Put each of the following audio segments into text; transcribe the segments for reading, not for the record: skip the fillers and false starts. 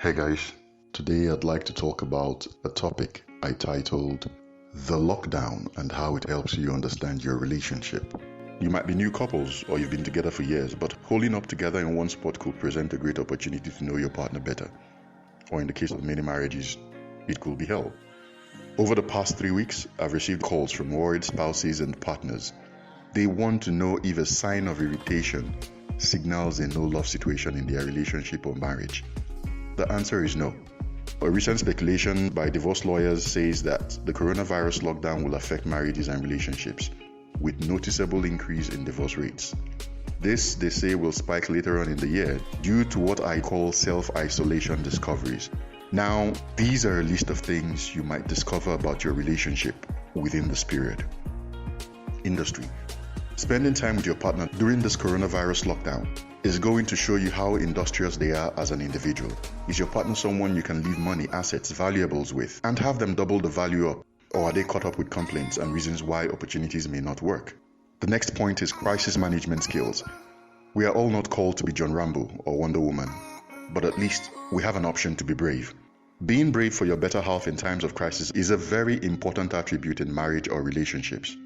Hey guys, today I'd like to talk about a topic I titled The Lockdown and how it helps you understand your relationship. You might be new couples or you've been together for years, but holding up together in one spot could present a great opportunity to know your partner better. Or in the case of many marriages, it could be hell. Over the past 3 weeks, I've received calls from worried spouses and partners. They want to know if a sign of irritation signals a no-love situation in their relationship or marriage. The answer is no. A recent speculation by divorce lawyers says that the coronavirus lockdown will affect marriages and relationships, with noticeable increase in divorce rates. This, they say, will spike later on in the year due to what I call self-isolation discoveries. Now, these are a list of things you might discover about your relationship within this period. Industry. Spending time with your partner during this coronavirus lockdown is going to show you how industrious they are as an individual. Is your partner someone you can leave money, assets, valuables with and have them double the value up? Or are they caught up with complaints and reasons why opportunities may not work? The next point is crisis management skills. We are all not called to be John Rambo or Wonder Woman, but at least we have an option to be brave. Being brave for your better half in times of crisis is a very important attribute in marriage or relationships.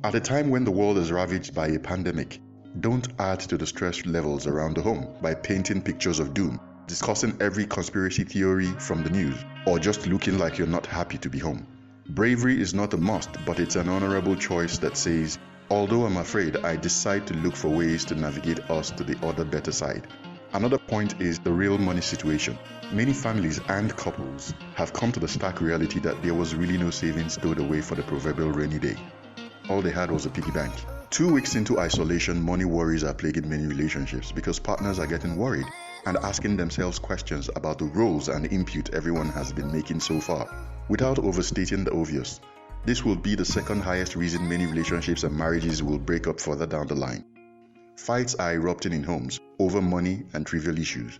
At a time when the world is ravaged by a pandemic, don't add to the stress levels around the home by painting pictures of doom, discussing every conspiracy theory from the news, or just looking like you're not happy to be home. Bravery is not a must, but it's an honorable choice that says, although I'm afraid, I decide to look for ways to navigate us to the other better side. Another point is the real money situation. Many families and couples have come to the stark reality that there was really no savings stowed away for the proverbial rainy day. All they had was a piggy bank. 2 weeks into isolation, money worries are plaguing many relationships because partners are getting worried and asking themselves questions about the roles and input everyone has been making so far. Without overstating the obvious, this will be the second highest reason many relationships and marriages will break up further down the line. Fights are erupting in homes over money and trivial issues.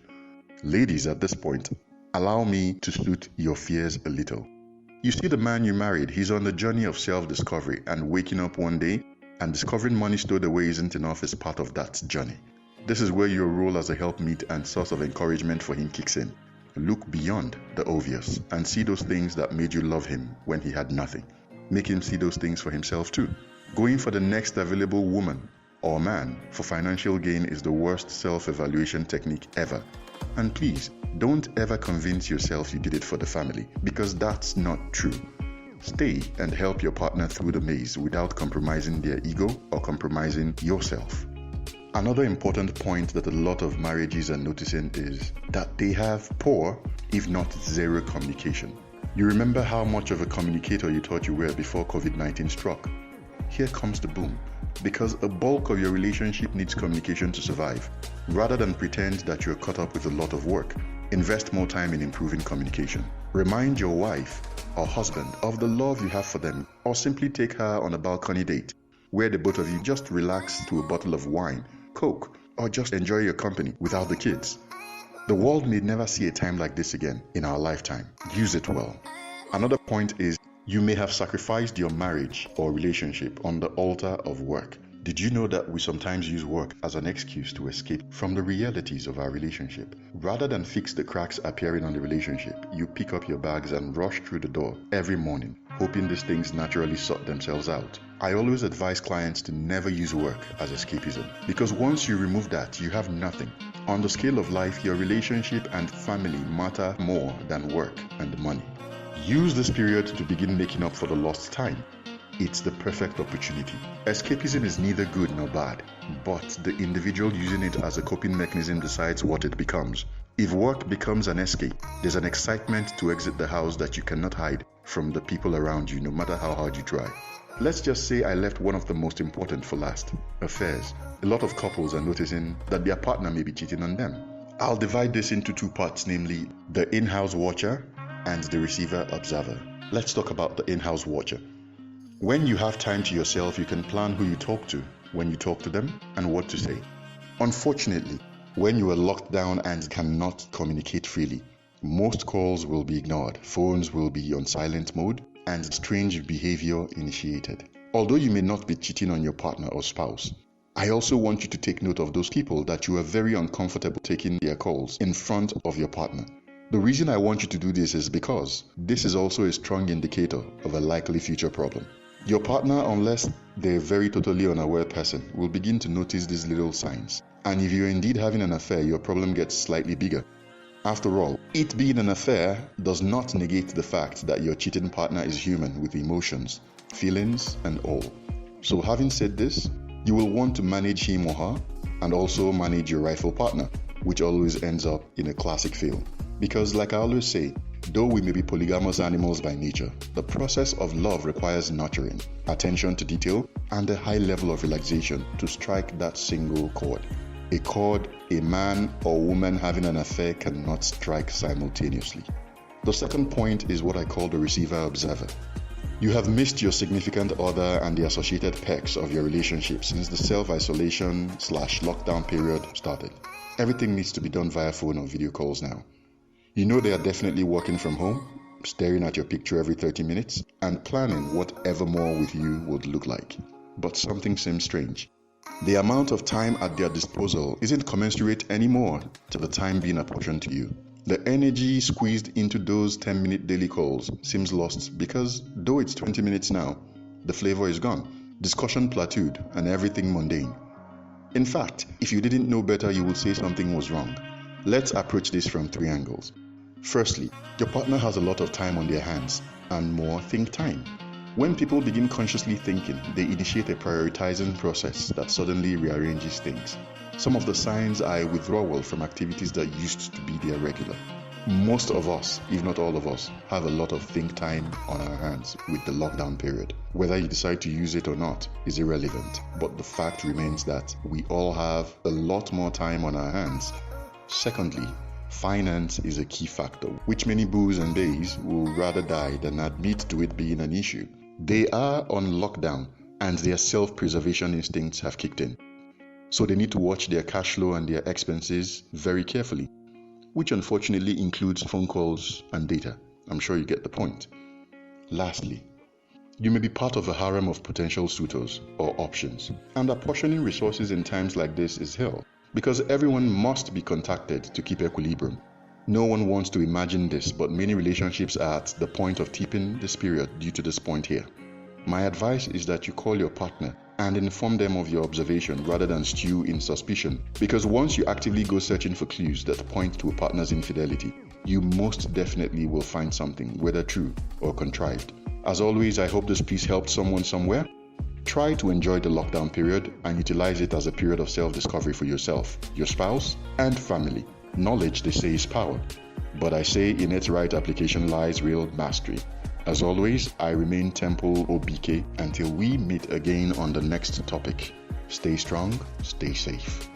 Ladies, at this point, allow me to soothe your fears a little. You see the man you married, he's on the journey of self-discovery, and waking up one day and discovering money stowed away isn't enough is part of that journey. This is where your role as a helpmeet and source of encouragement for him kicks in. Look beyond the obvious and see those things that made you love him when he had nothing. Make him see those things for himself too. Going for the next available woman or man for financial gain is the worst self-evaluation technique ever. And please, don't ever convince yourself you did it for the family, because that's not true. Stay and help your partner through the maze without compromising their ego or compromising yourself. Another important point that a lot of marriages are noticing is that they have poor, if not zero, communication. You remember how much of a communicator you thought you were before COVID-19 struck? Here comes the boom. Because a bulk of your relationship needs communication to survive. Rather than pretend that you're caught up with a lot of work, invest more time in improving communication. Remind your wife or husband of the love you have for them, or simply take her on a balcony date where the both of you just relax to a bottle of wine, Coke, or just enjoy your company without the kids. The world may never see a time like this again in our lifetime. Use it well. Another point is, you may have sacrificed your marriage or relationship on the altar of work. Did you know that we sometimes use work as an excuse to escape from the realities of our relationship? Rather than fix the cracks appearing on the relationship, you pick up your bags and rush through the door every morning, hoping these things naturally sort themselves out. I always advise clients to never use work as escapism, because once you remove that, you have nothing. On the scale of life, your relationship and family matter more than work and money. Use this period to begin making up for the lost time. It's the perfect opportunity. Escapism is neither good nor bad, but the individual using it as a coping mechanism decides what it becomes. If work becomes an escape, there's an excitement to exit the house that you cannot hide from the people around you, no matter how hard you try. Let's just say I left one of the most important for last, affairs. A lot of couples are noticing that their partner may be cheating on them. I'll divide this into two parts, namely the in-house watcher and the receiver observer. Let's talk about the in-house watcher. When you have time to yourself, you can plan who you talk to, when you talk to them, and what to say. Unfortunately, when you are locked down and cannot communicate freely, most calls will be ignored, phones will be on silent mode, and strange behavior initiated. Although you may not be cheating on your partner or spouse, I also want you to take note of those people that you are very uncomfortable taking their calls in front of your partner. The reason I want you to do this is because this is also a strong indicator of a likely future problem. Your partner, unless they're a very totally unaware person, will begin to notice these little signs. And if you're indeed having an affair, your problem gets slightly bigger. After all, it being an affair does not negate the fact that your cheating partner is human with emotions, feelings, and all. So having said this, you will want to manage him or her and also manage your rightful partner, which always ends up in a classic fail. Because like I always say, though we may be polygamous animals by nature, the process of love requires nurturing, attention to detail, and a high level of relaxation to strike that single chord. A chord a man or woman having an affair cannot strike simultaneously. The second point is what I call the receiver-observer. You have missed your significant other and the associated perks of your relationship since the self-isolation/lockdown period started. Everything needs to be done via phone or video calls now. You know they are definitely working from home, staring at your picture every 30 minutes, and planning what evermore with you would look like. But something seems strange. The amount of time at their disposal isn't commensurate anymore to the time being apportioned to you. The energy squeezed into those 10-minute daily calls seems lost because, though it's 20 minutes now, the flavor is gone, discussion plateaued, and everything mundane. In fact, if you didn't know better, you would say something was wrong. Let's approach this from 3 angles. Firstly, your partner has a lot of time on their hands and more think time. When people begin consciously thinking, they initiate a prioritizing process that suddenly rearranges things. Some of the signs are withdrawal from activities that used to be their regular. Most of us, if not all of us, have a lot of think time on our hands with the lockdown period. Whether you decide to use it or not is irrelevant, but the fact remains that we all have a lot more time on our hands. Secondly, finance is a key factor, which many boos and bays will rather die than admit to it being an issue. They are on lockdown and their self-preservation instincts have kicked in. So they need to watch their cash flow and their expenses very carefully, which unfortunately includes phone calls and data. I'm sure you get the point. Lastly, you may be part of a harem of potential suitors or options, and apportioning resources in times like this is hell, because everyone must be contacted to keep equilibrium. No one wants to imagine this, but many relationships are at the point of tipping this period due to this point here. My advice is that you call your partner and inform them of your observation rather than stew in suspicion, because once you actively go searching for clues that point to a partner's infidelity, you most definitely will find something, whether true or contrived. As always, I hope this piece helped someone somewhere. Try to enjoy the lockdown period and utilize it as a period of self-discovery for yourself, your spouse, and family. Knowledge, they say, is power, but I say in its right application lies real mastery. As always, I remain Temple Obike until we meet again on the next topic. Stay strong, stay safe.